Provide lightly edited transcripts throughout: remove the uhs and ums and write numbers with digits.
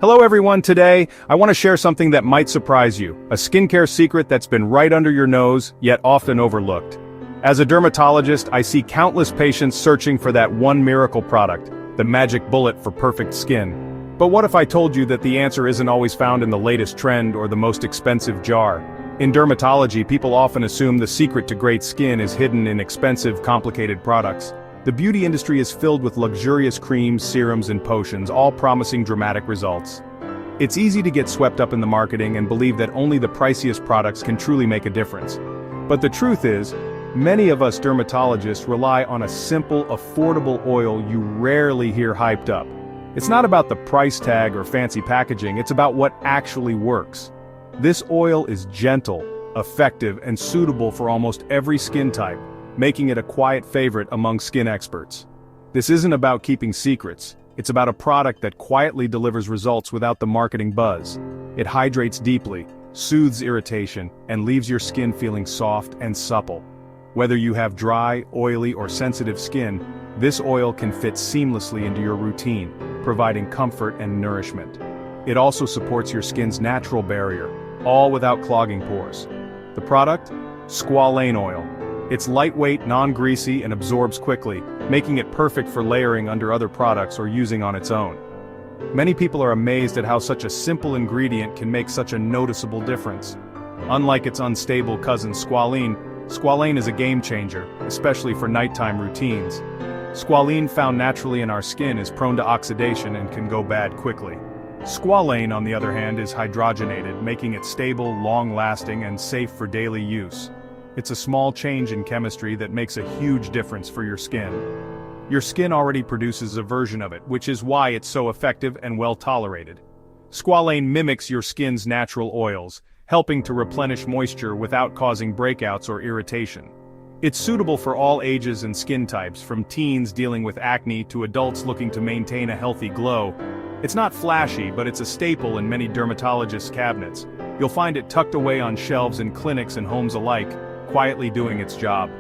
Hello everyone, today, I want to share something that might surprise you, a skincare secret that's been right under your nose, yet often overlooked. As a dermatologist, I see countless patients searching for that one miracle product, the magic bullet for perfect skin. But what if I told you that the answer isn't always found in the latest trend or the most expensive jar? In dermatology, people often assume the secret to great skin is hidden in expensive, complicated products. The beauty industry is filled with luxurious creams, serums, and potions, all promising dramatic results. It's easy to get swept up in the marketing and believe that only the priciest products can truly make a difference. But the truth is, many of us dermatologists rely on a simple, affordable oil you rarely hear hyped up. It's not about the price tag or fancy packaging, it's about what actually works. This oil is gentle, effective, and suitable for almost every skin type, making it a quiet favorite among skin experts. This isn't about keeping secrets, it's about a product that quietly delivers results without the marketing buzz. It hydrates deeply, soothes irritation, and leaves your skin feeling soft and supple. Whether you have dry, oily, or sensitive skin, this oil can fit seamlessly into your routine, providing comfort and nourishment. It also supports your skin's natural barrier, all without clogging pores. The product? Squalane oil. It's lightweight, non-greasy, and absorbs quickly, making it perfect for layering under other products or using on its own. Many people are amazed at how such a simple ingredient can make such a noticeable difference. Unlike its unstable cousin Squalane is a game changer, especially for nighttime routines. Squalane found naturally in our skin is prone to oxidation and can go bad quickly. Squalane, on the other hand, is hydrogenated, making it stable, long-lasting, and safe for daily use. It's a small change in chemistry that makes a huge difference for your skin. Your skin already produces a version of it, which is why it's so effective and well tolerated. Squalane mimics your skin's natural oils, helping to replenish moisture without causing breakouts or irritation. It's suitable for all ages and skin types, from teens dealing with acne to adults looking to maintain a healthy glow. It's not flashy, but it's a staple in many dermatologists' cabinets. You'll find it tucked away on shelves in clinics and homes alike, quietly doing its job.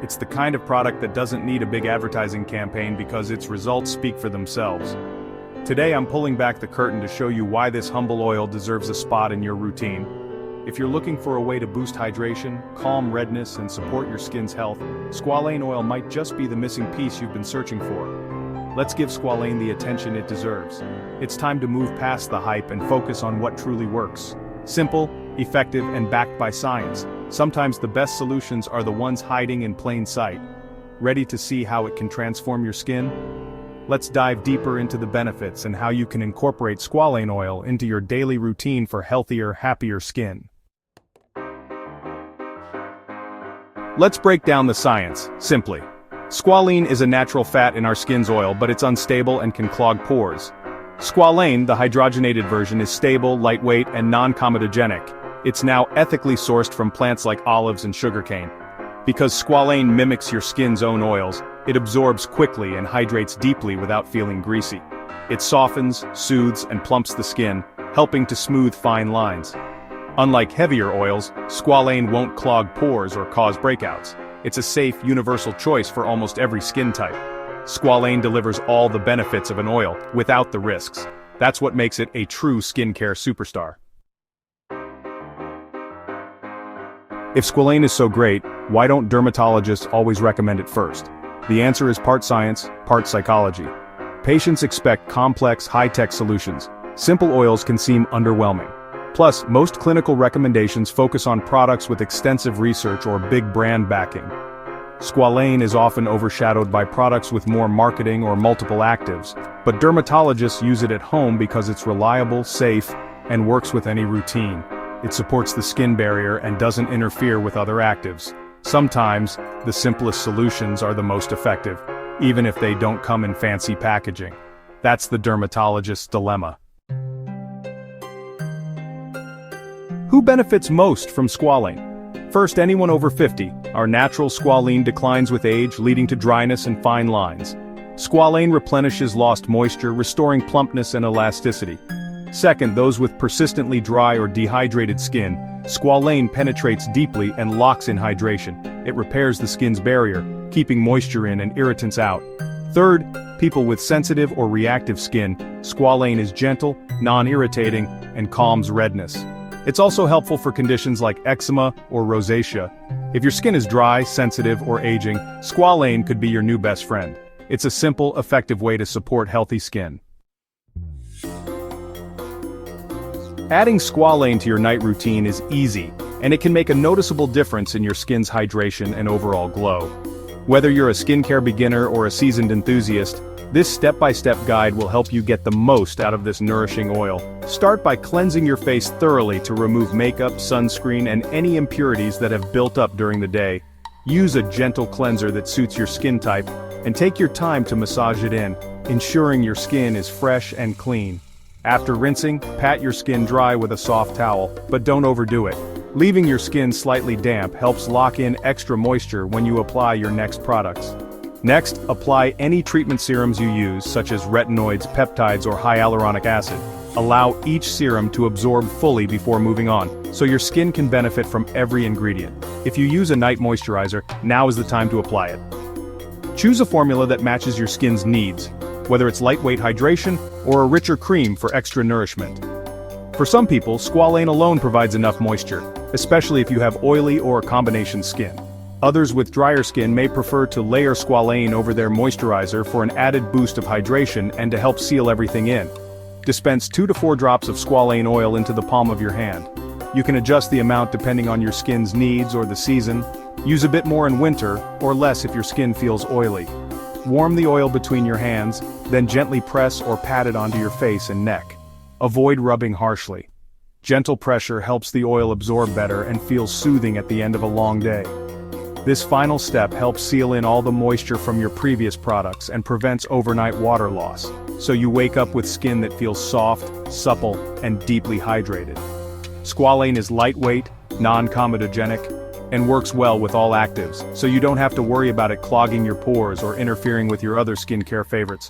It's the kind of product that doesn't need a big advertising campaign because its results speak for themselves. Today I'm pulling back the curtain to show you why this humble oil deserves a spot in your routine. If you're looking for a way to boost hydration, calm redness, and support your skin's health, Squalane oil might just be the missing piece you've been searching for. Let's give Squalane the attention it deserves. It's time to move past the hype and focus on what truly works. Simple, effective, and backed by science. Sometimes the best solutions are the ones hiding in plain sight. Ready to see how it can transform your skin? Let's dive deeper into the benefits and how you can incorporate Squalane oil into your daily routine for healthier, happier skin. Let's break down the science, simply. Squalane is a natural fat in our skin's oil, but it's unstable and can clog pores. Squalane, the hydrogenated version, is stable, lightweight, and non-comedogenic. It's now ethically sourced from plants like olives and sugarcane. Because Squalane mimics your skin's own oils, it absorbs quickly and hydrates deeply without feeling greasy. It softens, soothes, and plumps the skin, helping to smooth fine lines. Unlike heavier oils, Squalane won't clog pores or cause breakouts. It's a safe, universal choice for almost every skin type. Squalane delivers all the benefits of an oil, without the risks. That's what makes it a true skincare superstar. If Squalane is so great, why don't dermatologists always recommend it first? The answer is part science, part psychology. Patients expect complex, high-tech solutions. Simple oils can seem underwhelming. Plus, most clinical recommendations focus on products with extensive research or big brand backing. Squalane is often overshadowed by products with more marketing or multiple actives, but dermatologists use it at home because it's reliable, safe, and works with any routine. It supports the skin barrier and doesn't interfere with other actives. Sometimes, the simplest solutions are the most effective, even if they don't come in fancy packaging. That's the dermatologist's dilemma. Who benefits most from Squalane? First, anyone over 50. Our natural Squalane declines with age, leading to dryness and fine lines. Squalane replenishes lost moisture, restoring plumpness and elasticity. Second, those with persistently dry or dehydrated skin. Squalane penetrates deeply and locks in hydration. It repairs the skin's barrier, keeping moisture in and irritants out. Third, people with sensitive or reactive skin, Squalane is gentle, non-irritating, and calms redness. It's also helpful for conditions like eczema or rosacea. If your skin is dry, sensitive, or aging, Squalane could be your new best friend. It's a simple, effective way to support healthy skin. Adding Squalane to your night routine is easy, and it can make a noticeable difference in your skin's hydration and overall glow. Whether you're a skincare beginner or a seasoned enthusiast, this step-by-step guide will help you get the most out of this nourishing oil. Start by cleansing your face thoroughly to remove makeup, sunscreen, and any impurities that have built up during the day. Use a gentle cleanser that suits your skin type, and take your time to massage it in, ensuring your skin is fresh and clean. After rinsing, pat your skin dry with a soft towel, but don't overdo it. Leaving your skin slightly damp helps lock in extra moisture when you apply your next products. Next, apply any treatment serums you use, such as retinoids, peptides, or hyaluronic acid. Allow each serum to absorb fully before moving on, so your skin can benefit from every ingredient. If you use a night moisturizer, now is the time to apply it. Choose a formula that matches your skin's needs, whether it's lightweight hydration or a richer cream for extra nourishment. For some people, Squalane alone provides enough moisture, especially if you have oily or combination skin. Others with drier skin may prefer to layer Squalane over their moisturizer for an added boost of hydration and to help seal everything in. Dispense 2 to 4 drops of Squalane oil into the palm of your hand. You can adjust the amount depending on your skin's needs or the season. Use a bit more in winter, or less if your skin feels oily. Warm the oil between your hands, then gently press or pat it onto your face and neck. Avoid rubbing harshly. Gentle pressure helps the oil absorb better and feels soothing at the end of a long day. This final step helps seal in all the moisture from your previous products and prevents overnight water loss, so you wake up with skin that feels soft, supple, and deeply hydrated. Squalane is lightweight, non-comedogenic, and works well with all actives, so you don't have to worry about it clogging your pores or interfering with your other skincare favorites.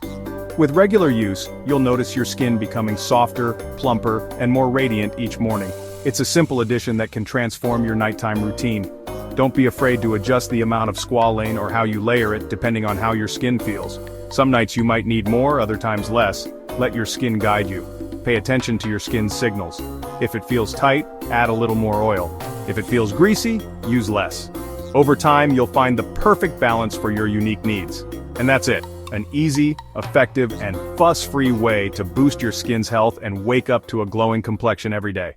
With regular use, you'll notice your skin becoming softer, plumper, and more radiant each morning. It's a simple addition that can transform your nighttime routine. Don't be afraid to adjust the amount of Squalane or how you layer it depending on how your skin feels. Some nights you might need more, other times less. Let your skin guide you. Pay attention to your skin's signals. If it feels tight, add a little more oil. If it feels greasy, use less. Over time, you'll find the perfect balance for your unique needs. And that's it. An easy, effective, and fuss-free way to boost your skin's health and wake up to a glowing complexion every day.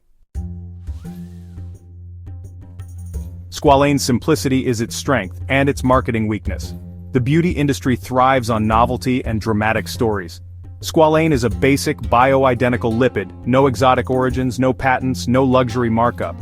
Squalane's simplicity is its strength and its marketing weakness. The beauty industry thrives on novelty and dramatic stories. Squalane is a basic, bioidentical lipid, no exotic origins, no patents, no luxury markup.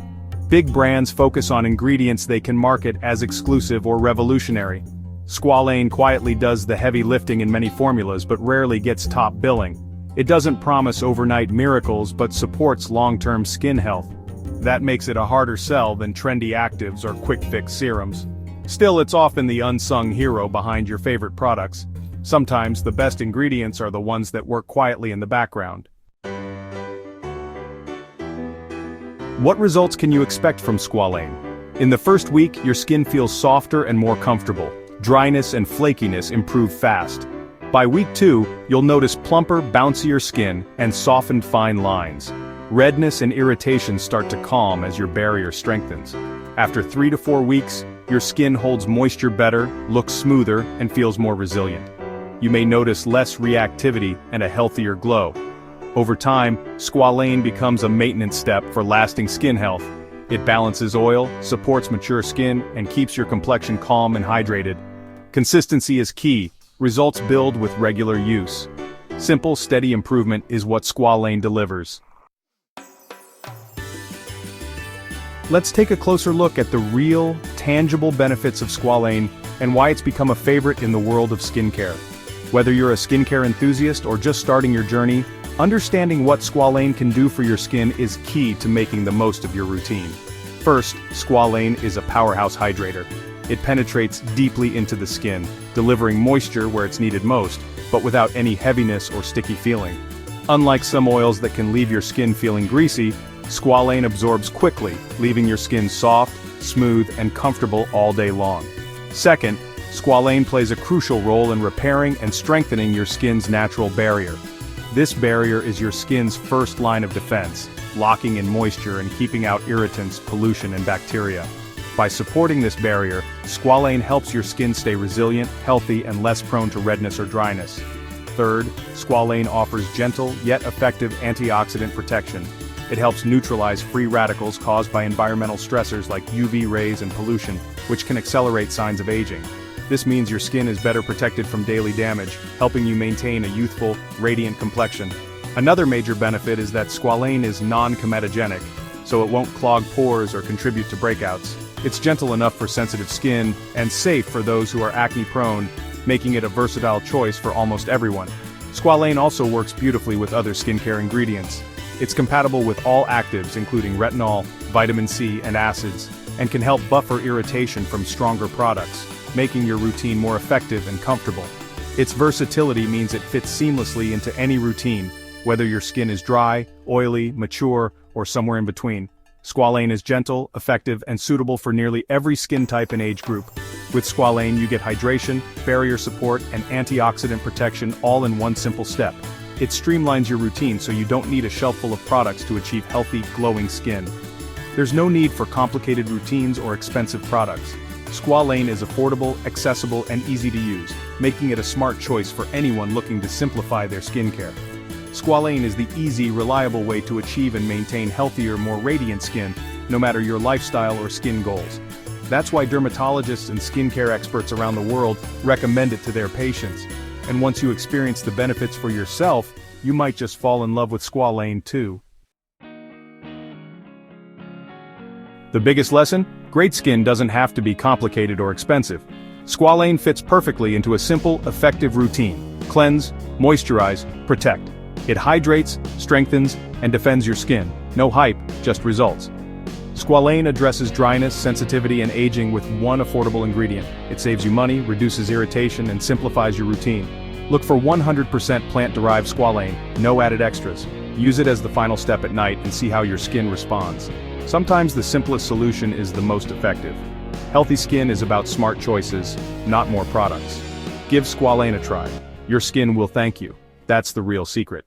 Big brands focus on ingredients they can market as exclusive or revolutionary. Squalane quietly does the heavy lifting in many formulas but rarely gets top billing. It doesn't promise overnight miracles but supports long-term skin health. That makes it a harder sell than trendy actives or quick-fix serums. Still, it's often the unsung hero behind your favorite products. Sometimes the best ingredients are the ones that work quietly in the background. What results can you expect from Squalane? In the first week, your skin feels softer and more comfortable. Dryness and flakiness improve fast. By week 2, you'll notice plumper, bouncier skin and softened fine lines. Redness and irritation start to calm as your barrier strengthens. After 3 to 4 weeks, your skin holds moisture better, looks smoother, and feels more resilient. You may notice less reactivity and a healthier glow. Over time, Squalane becomes a maintenance step for lasting skin health. It balances oil, supports mature skin, and keeps your complexion calm and hydrated. Consistency is key. Results build with regular use. Simple, steady improvement is what Squalane delivers. Let's take a closer look at the real, tangible benefits of Squalane and why it's become a favorite in the world of skincare. Whether you're a skincare enthusiast or just starting your journey, understanding what Squalane can do for your skin is key to making the most of your routine. First, Squalane is a powerhouse hydrator. It penetrates deeply into the skin, delivering moisture where it's needed most, but without any heaviness or sticky feeling. Unlike some oils that can leave your skin feeling greasy, Squalane absorbs quickly, leaving your skin soft, smooth, and comfortable all day long. Second, Squalane plays a crucial role in repairing and strengthening your skin's natural barrier. This barrier is your skin's first line of defense, locking in moisture and keeping out irritants, pollution, and bacteria. By supporting this barrier, Squalane helps your skin stay resilient, healthy, and less prone to redness or dryness. Third, Squalane offers gentle yet effective antioxidant protection. It helps neutralize free radicals caused by environmental stressors like UV rays and pollution, which can accelerate signs of aging. This means your skin is better protected from daily damage, helping you maintain a youthful, radiant complexion. Another major benefit is that Squalane is non-comedogenic, so it won't clog pores or contribute to breakouts. It's gentle enough for sensitive skin and safe for those who are acne-prone, making it a versatile choice for almost everyone. Squalane also works beautifully with other skincare ingredients. It's compatible with all actives including retinol, vitamin C, and acids, and can help buffer irritation from stronger products, making your routine more effective and comfortable. Its versatility means it fits seamlessly into any routine, whether your skin is dry, oily, mature, or somewhere in between. Squalane is gentle, effective, and suitable for nearly every skin type and age group. With Squalane you get hydration, barrier support, and antioxidant protection all in one simple step. It streamlines your routine so you don't need a shelf full of products to achieve healthy, glowing skin. There's no need for complicated routines or expensive products. Squalane is affordable, accessible, and easy to use, making it a smart choice for anyone looking to simplify their skincare. Squalane is the easy, reliable way to achieve and maintain healthier, more radiant skin, no matter your lifestyle or skin goals. That's why dermatologists and skincare experts around the world recommend it to their patients. And once you experience the benefits for yourself, you might just fall in love with Squalane too. The biggest lesson? Great skin doesn't have to be complicated or expensive. Squalane fits perfectly into a simple, effective routine. Cleanse, moisturize, protect. It hydrates, strengthens, and defends your skin. No hype, just results. Squalane addresses dryness, sensitivity, and aging with one affordable ingredient. It saves you money, reduces irritation, and simplifies your routine. Look for 100% plant-derived Squalane, no added extras. Use it as the final step at night and see how your skin responds. Sometimes the simplest solution is the most effective. Healthy skin is about smart choices, not more products. Give Squalane a try. Your skin will thank you. That's the real secret.